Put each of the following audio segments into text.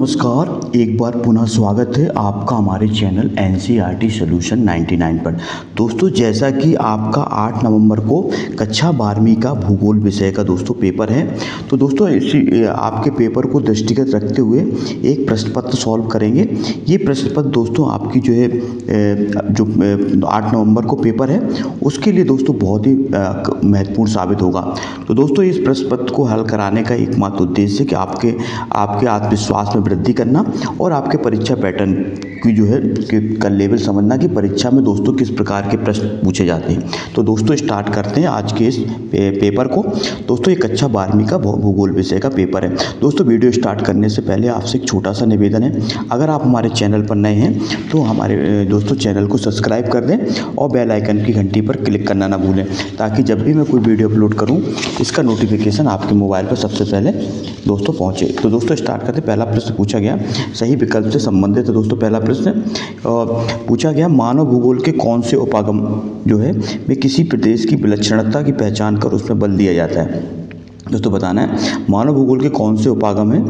नमस्कार, एक बार पुनः स्वागत है आपका हमारे चैनल एनसीईआरटी सॉल्यूशन 99 पर। दोस्तों, जैसा कि आपका 8 नवंबर को कक्षा 12वीं का भूगोल विषय का दोस्तों पेपर है, तो दोस्तों इसी आपके पेपर को दृष्टिगत रखते हुए एक प्रश्न पत्र सॉल्व करेंगे। ये प्रश्न पत्र दोस्तों आपकी जो है जो 8 नवंबर को पेपर है उसके लिए दोस्तों बहुत ही महत्वपूर्ण साबित होगा। तो दोस्तों इस प्रश्न पत्र को हल कराने का एकमात्र उद्देश्य है कि आपके आत्मविश्वास में वृद्धि करना और आपके परीक्षा पैटर्न की जो है का लेवल समझना कि परीक्षा में दोस्तों किस प्रकार के प्रश्न पूछे जाते हैं। तो दोस्तों स्टार्ट करते हैं आज के इस पेपर को। दोस्तों ये कक्षा 12वीं का भूगोल विषय का पेपर है। दोस्तों वीडियो स्टार्ट करने से पहले आपसे एक छोटा सा निवेदन है, अगर आप हमारे चैनल पर नए हैं तो हमारे दोस्तों चैनल को सब्सक्राइब कर दें और बेल आइकन की घंटी पर क्लिक करना ना भूलें, ताकि जब भी मैं कोई वीडियो अपलोड करूँ इसका नोटिफिकेशन आपके मोबाइल पर सबसे पहले दोस्तों पहुँचे। तो दोस्तों स्टार्ट करते। पहला प्रश्न पूछा गया सही विकल्प से संबंधित है। दोस्तों पहला प्रश्न पूछा गया, मानव भूगोल के कौन से उपागम जो है में किसी प्रदेश की विलक्षणता की पहचान कर उसमें बल दिया जाता है। दोस्तों बताना है मानव भूगोल के कौन से उपागम है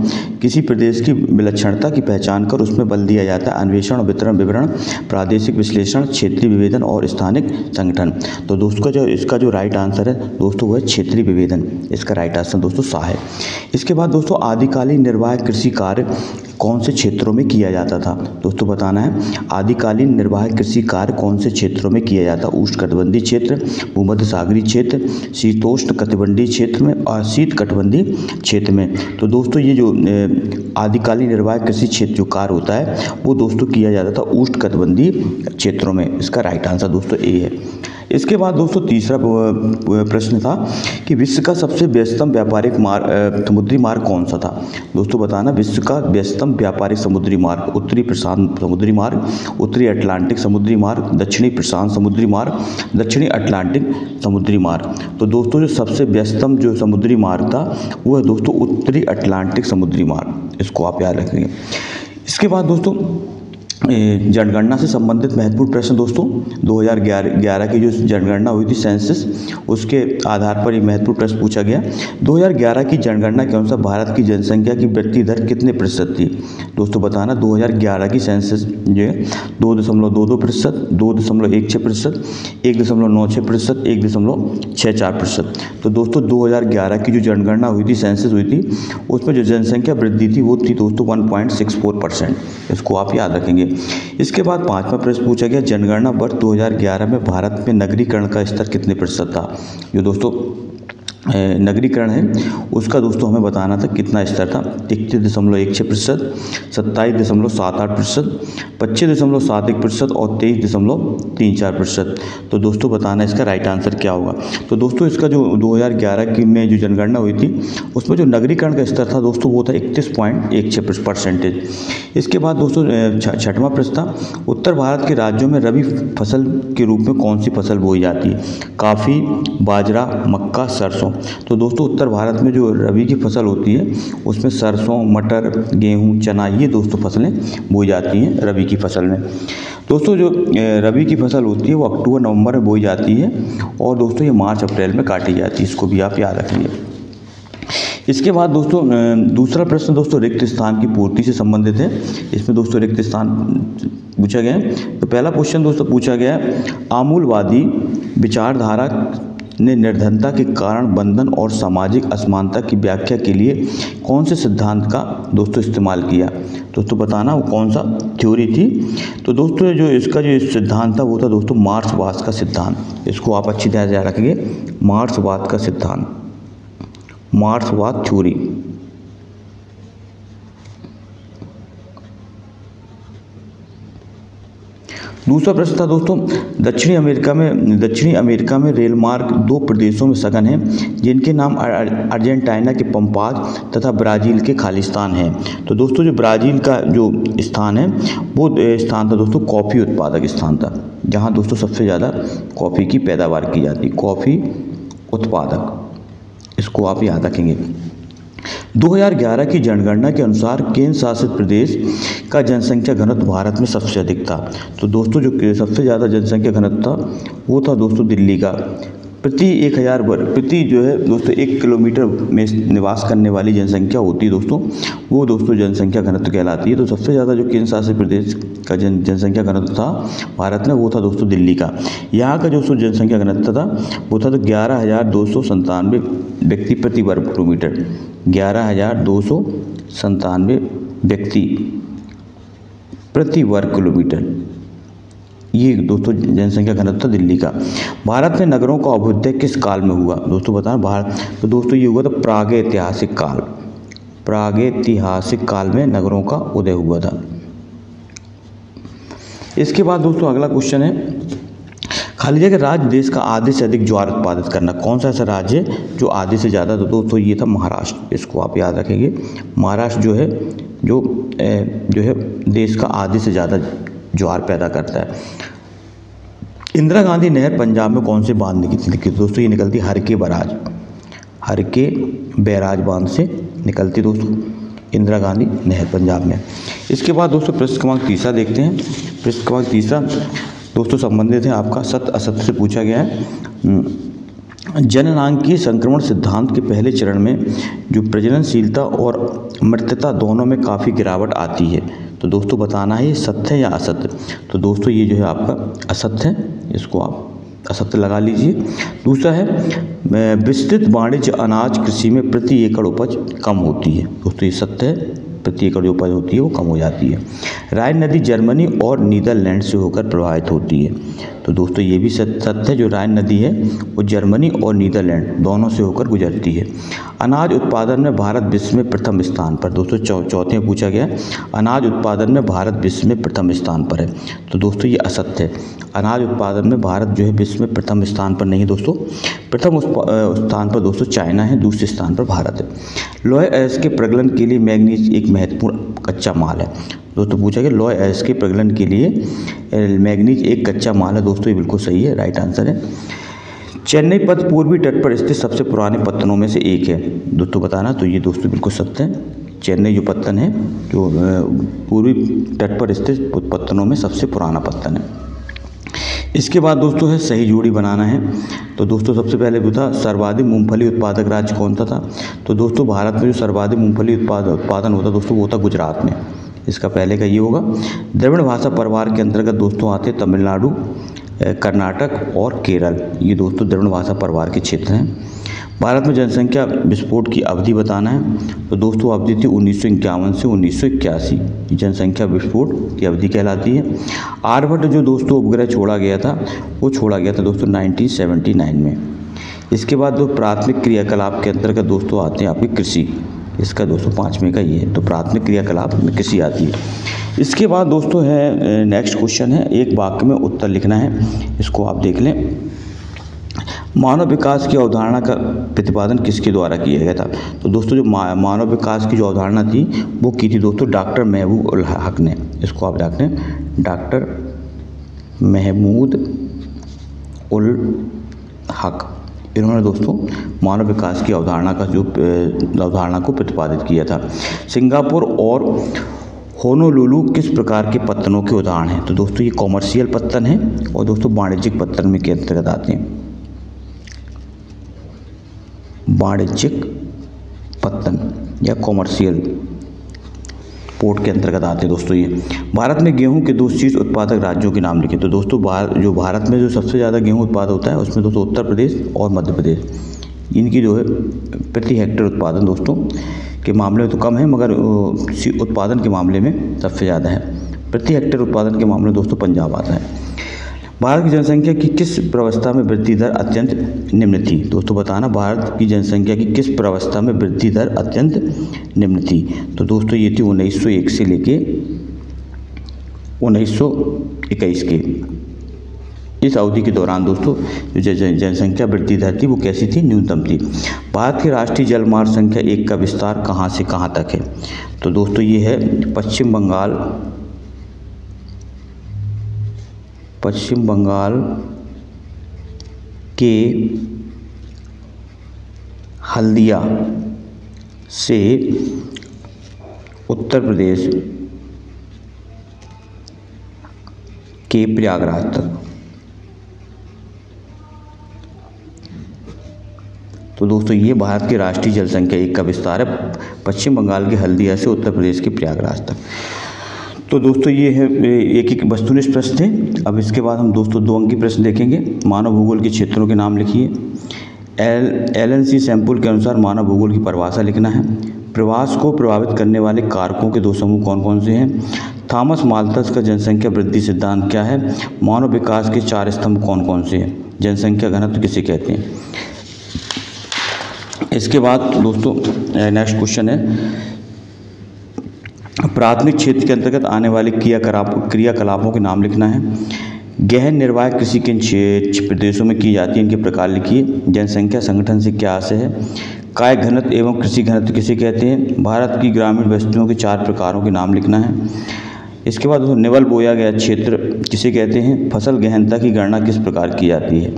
किसी प्रदेश की विलक्षणता की पहचान कर उसमें बल दिया जाता है। अन्वेषण, वितरण, विवरण, प्रादेशिक विश्लेषण, क्षेत्रीय विभेदन और स्थानिक संगठन। तो दोस्तों इसका जो राइट आंसर है दोस्तों वो है क्षेत्रीय विभेदन। इसका राइट आंसर दोस्तों सा है। इसके बाद दोस्तों आदिकालीन निर्वाह कृषि कार्य कौन से क्षेत्रों में किया जाता था। दोस्तों बताना है आदिकालीन निर्वाह कृषि कार्य कौन से क्षेत्रों में किया जाता है। उष्णकटिबंधीय क्षेत्र, भूमध्य सागरीय क्षेत्र, शीतोष्ण कटिबंधीय क्षेत्र में और शीत कटिबंधीय क्षेत्र में। तो दोस्तों ये जो आदिकालीन निर्वाह कृषि क्षेत्र जो कार्य होता है वो दोस्तों किया जाता था उष्ण कटिबंधीय क्षेत्रों में। इसका राइट आंसर दोस्तों ए है। इसके बाद दोस्तों तीसरा प्रश्न था कि विश्व का सबसे व्यस्तम व्यापारिक समुद्री मार्ग कौन सा था। दोस्तों बताना विश्व का व्यस्तम व्यापारिक समुद्री मार्ग उत्तरी प्रशांत समुद्री मार्ग, उत्तरी अटलांटिक समुद्री मार्ग, दक्षिणी प्रशांत समुद्री मार्ग, दक्षिणी अटलांटिक समुद्री मार्ग। तो दोस्तों जो सबसे व्यस्तम जो समुद्री मार्ग था वो है दोस्तों उत्तरी अटलांटिक समुद्री मार्ग। इसको आप याद रखेंगे। इसके बाद दोस्तों जनगणना से संबंधित महत्वपूर्ण प्रश्न दोस्तों 2011 की जो जनगणना हुई थी सेंसस, उसके आधार पर ये महत्वपूर्ण प्रश्न पूछा गया। 2011 की जनगणना के अनुसार भारत की जनसंख्या की वृद्धि दर कितने प्रतिशत थी। दोस्तों बताना 2011 की सेंसस जो है 2.22%, 2.16%, 1.96%, 1.64%। तो दोस्तों 2011 की जो जनगणना हुई थी सेंसस हुई थी उसमें जो जनसंख्या वृद्धि थी वो थी दोस्तों 1.64%। इसको आप याद रखेंगे। इसके बाद पांचवा प्रश्न पूछा गया, जनगणना वर्ष 2011 में भारत में नगरीकरण का स्तर कितने प्रतिशत था। जो दोस्तों नगरीकरण है उसका दोस्तों हमें बताना था कितना स्तर था। 31.16%, 27.78%, 25.71% और 23.34%। तो दोस्तों बताना इसका राइट आंसर क्या होगा। तो दोस्तों इसका जो 2011 की में जो जनगणना हुई थी उसमें जो नगरीकरण का स्तर था दोस्तों वो था 31.16%। इसके बाद दोस्तों छठवां प्रश्न था, उत्तर भारत के राज्यों में रबी फसल के रूप में कौन सी फसल बोई जाती है। काफ़ी, बाजरा, मक्का, सरसों। तो दोस्तों उत्तर भारत में जो रबी की फसल होती है उसमें सरसों, मटर, गेहूं, चना ये दोस्तों फसलें बोई जाती हैं रबी की फसल में। दोस्तों जो रबी की फसल होती है वो अक्टूबर नवंबर में बोई जाती है और दोस्तों ये मार्च अप्रैल में काटी जाती है। इसको भी आप याद रखेंगे। इसके बाद दोस्तों दूसरा प्रश्न दोस्तों रिक्त स्थान की पूर्ति से संबंधित है। इसमें दोस्तों रिक्त स्थान पूछा गया है। तो पहला क्वेश्चन दोस्तों पूछा गया, आमूलवादी विचारधारा ने निर्धनता के कारण बंधन और सामाजिक असमानता की व्याख्या के लिए कौन से सिद्धांत का दोस्तों इस्तेमाल किया। दोस्तों बताना वो कौन सा थ्योरी थी। तो दोस्तों जो इसका जो सिद्धांत था वो था दोस्तों मार्क्सवाद का सिद्धांत। इसको आप अच्छी तरह से याद रखेंगे, मार्क्सवाद का सिद्धांत, मार्क्सवाद थ्योरी। दूसरा प्रश्न था दोस्तों, दक्षिणी अमेरिका में रेल मार्ग दो प्रदेशों में सघन है जिनके नाम अर्जेंटीना के पंपास तथा ब्राज़ील के खालिस्तान हैं। तो दोस्तों जो ब्राज़ील का जो स्थान है वो स्थान था दोस्तों कॉफ़ी उत्पादक स्थान था, जहां दोस्तों सबसे ज़्यादा कॉफ़ी की पैदावार की जाती है, कॉफ़ी उत्पादक। इसको आप याद रखेंगे। 2011 की जनगणना के अनुसार केंद्र शासित प्रदेश का जनसंख्या घनत्व भारत में सबसे अधिक था। तो दोस्तों जो सबसे ज़्यादा जनसंख्या घनत्व था वो था दोस्तों दिल्ली का प्रति 1000 वर्ग प्रति जो है दोस्तों 1 किलोमीटर में निवास करने वाली जनसंख्या होती है दोस्तों, वो दोस्तों जनसंख्या घनत्व कहलाती है। तो सबसे ज़्यादा जो केंद्र शासित प्रदेश का जनसंख्या घनत्व था भारत में, वो था दोस्तों दिल्ली का। यहाँ का जो जनसंख्या घनत्व था वो था तो 11,297 व्यक्ति प्रति वर्ग किलोमीटर, 11,297 व्यक्ति प्रति वर्ग किलोमीटर, ये दोस्तों जनसंख्या घनत्व दिल्ली का। भारत में नगरों का अभ्युदय किस काल में हुआ दोस्तों बताना। भारत तो दोस्तों ये हुआ था प्रागैतिहासिक काल, प्रागैतिहासिक काल में नगरों का उदय हुआ था। इसके बाद दोस्तों अगला क्वेश्चन है, खाली जगह राज्य देश का आधे से अधिक ज्वार उत्पादित करना, कौन सा ऐसा राज्य है जो आधे से ज़्यादा, तो दोस्तों ये था महाराष्ट्र। इसको आप याद रखेंगे, महाराष्ट्र जो है देश का आधे से ज़्यादा ज्वार पैदा करता है। इंदिरा गांधी नहर पंजाब में कौन से बांध निकलती है दोस्तों, ये निकलती है हरके बैराज बांध से निकलती दोस्तों इंदिरा गांधी नहर पंजाब में। इसके बाद दोस्तों प्रश्न क्रमांक तीसरा देखते हैं। प्रश्न क्रमांक तीसरा दोस्तों संबंधित है आपका सत्य असत्य से पूछा गया है। जननांगीय संक्रमण सिद्धांत के पहले चरण में जो प्रजननशीलता और मृत्यता दोनों में काफ़ी गिरावट आती है, तो दोस्तों बताना है ये सत्य है या असत्य। तो दोस्तों ये जो है आपका असत्य है, इसको आप असत्य लगा लीजिए। दूसरा है विस्तृत वाणिज्य अनाज कृषि में प्रति एकड़ उपज कम होती है, दोस्तों ये सत्य है, प्रति एकड़ जो उपज होती है वो कम हो जाती है। राइन नदी जर्मनी और नीदरलैंड से होकर प्रवाहित होती है, तो दोस्तों ये भी सत्य है, जो राइन नदी है वो जर्मनी और नीदरलैंड दोनों से होकर गुजरती है। अनाज उत्पादन में भारत विश्व में प्रथम स्थान पर, दोस्तों चौथे में पूछा गया अनाज उत्पादन में भारत विश्व में प्रथम स्थान पर है, तो दोस्तों ये असत्य है। अनाज उत्पादन में भारत जो है विश्व में प्रथम स्थान पर नहीं है दोस्तों, प्रथम स्थान पर दोस्तों चाइना है, दूसरे स्थान पर भारत है। लौह अयस्क के प्रगलन के लिए मैग्नीज एक महत्वपूर्ण कच्चा माल है, दोस्तों पूछा गया लौह अयस्क के प्रगलन के लिए मैग्नीज एक कच्चा माल है, दोस्तों ये बिल्कुल सही है, राइट आंसर है। चेन्नई पत्तन पूर्वी तट पर स्थित सबसे पुराने पत्तनों में से एक है, दोस्तों बताना, तो ये दोस्तों बिल्कुल सत्य है। चेन्नई जो पत्तन है जो पूर्वी तट पर स्थित पत्तनों में सबसे पुराना पत्तन है। इसके बाद दोस्तों है सही जोड़ी बनाना है, तो दोस्तों सबसे पहले जो था सर्वाधिक मूंगफली उत्पादक राज्य कौन सा था, तो दोस्तों भारत में जो सर्वाधिक मूंगफली उत्पादन होता दोस्तों वो था गुजरात में, इसका पहले का ये होगा। द्रविड़ भाषा परिवार के अंतर्गत दोस्तों आते तमिलनाडु, कर्नाटक और केरल, ये दोस्तों द्रविड़ भाषा परिवार के क्षेत्र हैं। भारत में जनसंख्या विस्फोट की अवधि बताना है, तो दोस्तों अवधि थी 1951 से 1981, जनसंख्या विस्फोट की अवधि कहलाती है। आर्यभट्ट जो दोस्तों उपग्रह छोड़ा गया था वो छोड़ा गया था दोस्तों 1979 में। इसके बाद जो प्राथमिक क्रियाकलाप के अंतर्गत दोस्तों आते हैं आपकी कृषि, इसका दोस्तों 5वें का ये है, तो प्राथमिक क्रियाकलाप में कृषि आती है। इसके बाद दोस्तों है नेक्स्ट क्वेश्चन है, एक वाक्य में उत्तर लिखना है, इसको आप देख लें। मानव विकास की अवधारणा का प्रतिपादन किसके द्वारा किया गया था, तो दोस्तों जो मानव विकास की जो अवधारणा थी वो की थी दोस्तों डॉक्टर महमूद उल हक ने, इसको आप रख लें, डॉक्टर महमूद उल हक, इन्होंने दोस्तों मानव विकास की अवधारणा को प्रतिपादित किया था। सिंगापुर और होनोलुलु किस प्रकार के पत्तनों के उदाहरण हैं, तो दोस्तों ये कॉमर्शियल पत्तन है और दोस्तों वाणिज्यिक पत्तन में के अंतर्गत आते हैं, वाणिज्यिक पत्तन या कॉमर्शियल पोर्ट के अंतर्गत आते हैं दोस्तों ये। भारत में गेहूं के दो शीर्ष उत्पादक राज्यों के नाम लिखें, तो दोस्तों भारत में जो सबसे ज़्यादा गेहूं उत्पादन होता है उसमें दोस्तों उत्तर प्रदेश और मध्य प्रदेश, इनकी जो है प्रति हेक्टेयर उत्पादन दोस्तों के मामले में तो कम है, मगर उत्पादन के मामले में सबसे ज़्यादा है। प्रति हेक्टेयर उत्पादन के मामले में दोस्तों पंजाब आता है। भारत की जनसंख्या की किस प्रवस्था में वृद्धि दर अत्यंत निम्न थी, दोस्तों बताना, भारत की जनसंख्या की किस प्रवस्था में वृद्धि दर अत्यंत निम्न थी, तो दोस्तों ये थी 1901 से लेके 1921 के इस अवधि के दौरान दोस्तों जो जनसंख्या वृद्धि दर थी वो कैसी थी, न्यूनतम थी। भारत की राष्ट्रीय जलमार्ग संख्या 1 का विस्तार कहाँ से कहाँ तक है, तो दोस्तों ये है पश्चिम बंगाल के हल्दिया से उत्तर प्रदेश के प्रयागराज तक, तो दोस्तों ये भारत की राष्ट्रीय जनसंख्या 1 का विस्तार है, पश्चिम बंगाल के हल्दिया से उत्तर प्रदेश के प्रयागराज तक। तो दोस्तों ये है एक वस्तुनिष्ठ प्रश्न थे। अब इसके बाद हम दोस्तों 2 अंक के प्रश्न देखेंगे। मानव भूगोल के क्षेत्रों के नाम लिखिए। LNC सैंपल के अनुसार मानव भूगोल की परिभाषा लिखना है। प्रवास को प्रभावित करने वाले कारकों के 2 समूह कौन कौन से हैं। थॉमस माल्थस का जनसंख्या वृद्धि सिद्धांत क्या है। मानव विकास के 4 स्तंभ कौन कौन से हैं। जनसंख्या घनत्व किसे कहते हैं। इसके बाद दोस्तों नेक्स्ट क्वेश्चन है, प्राथमिक क्षेत्र के अंतर्गत आने वाले क्रियाकलापों के नाम लिखना है। गहन निर्वाह कृषि किन प्रदेशों में की जाती है, इनके प्रकार लिखिए। जनसंख्या संगठन से क्या आशय है। काय घनत्व एवं कृषि घनत्व किसे कहते हैं। भारत की ग्रामीण बस्तियों के 4 प्रकारों के नाम लिखना है। इसके बाद निवल बोया गया क्षेत्र किसे कहते हैं। फसल गहनता की गणना किस प्रकार की जाती है।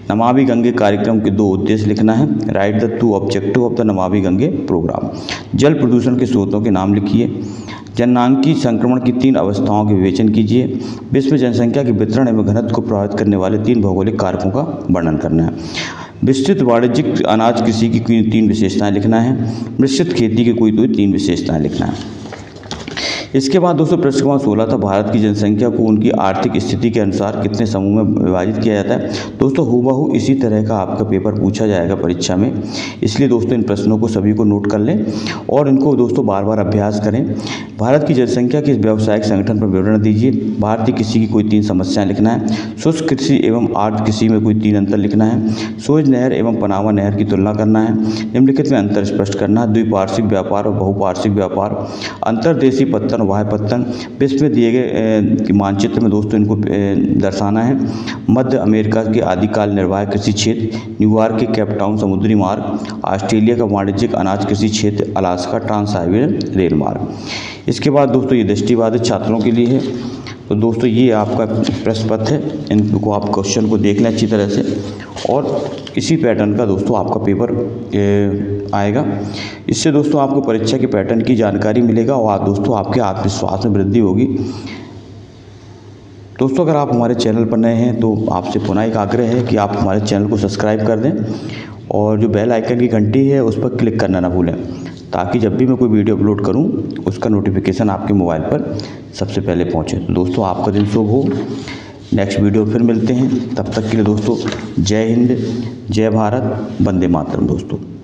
नमामि गंगे कार्यक्रम के 2 उद्देश्य लिखना है। Right the 2 objective of the Namami Gange programme. जल प्रदूषण के स्रोतों के नाम लिखिए। जननांगी संक्रमण की 3 अवस्थाओं के विवेचन कीजिए। विश्व में जनसंख्या के वितरण एवं घनत्व को प्रभावित करने वाले 3 भौगोलिक कारकों का वर्णन करना है। विस्तृत वाणिज्यिक अनाज कृषि की कोई 3 विशेषताएं लिखना है। मिश्रित खेती की कोई 3 विशेषताएं लिखना है। इसके बाद दोस्तों प्रश्न क्रमांक 16 था, भारत की जनसंख्या को उनकी आर्थिक स्थिति के अनुसार कितने समूह में विभाजित किया जाता है। दोस्तों हूबहू इसी तरह का आपका पेपर पूछा जाएगा परीक्षा में, इसलिए दोस्तों इन प्रश्नों को सभी को नोट कर लें और इनको दोस्तों बार बार अभ्यास करें। भारत की जनसंख्या के व्यावसायिक संगठन पर विवरण दीजिए। भारतीय कृषि की कोई 3 समस्याएं लिखना है। शुष्क कृषि एवं आर्द्र कृषि में कोई 3 अंतर लिखना है। सूएज नहर एवं पनामा नहर की तुलना करना है। निम्नलिखित में अंतर स्पष्ट करना है। द्विपार्श्विक व्यापार और बहुपार्श्विक व्यापार, अंतर्देशीय पत्तन और बाह्य पत्तन। विश्व में दिए गए मानचित्र में दोस्तों इनको दर्शाना है। मध्य अमेरिका के आदिकाल निर्वाह कृषि क्षेत्र, न्यूयॉर्क के केपटाउन समुद्री मार्ग, ऑस्ट्रेलिया का वाणिज्यिक अनाज कृषि क्षेत्र, अलास्का ट्रांस साइबेरियन रेल मार्ग। इसके बाद दोस्तों ये दृष्टिबाधित छात्रों के लिए है। तो दोस्तों ये आपका प्रश्न पत्र है, इनको आप क्वेश्चन को देख लें अच्छी तरह से और इसी पैटर्न का दोस्तों आपका पेपर आएगा। इससे दोस्तों आपको परीक्षा के पैटर्न की जानकारी मिलेगा और दोस्तों आपके आत्मविश्वास में वृद्धि होगी। दोस्तों अगर आप हमारे चैनल पर नए हैं तो आपसे पुनः एक आग्रह है कि आप हमारे चैनल को सब्सक्राइब कर दें और जो बेल आइकन की घंटी है उस पर क्लिक करना ना भूलें, ताकि जब भी मैं कोई वीडियो अपलोड करूं उसका नोटिफिकेशन आपके मोबाइल पर सबसे पहले पहुंचे। तो दोस्तों आपका दिन शुभ हो। नेक्स्ट वीडियो फिर मिलते हैं, तब तक के लिए दोस्तों जय हिंद, जय भारत, वंदे मातरम दोस्तों।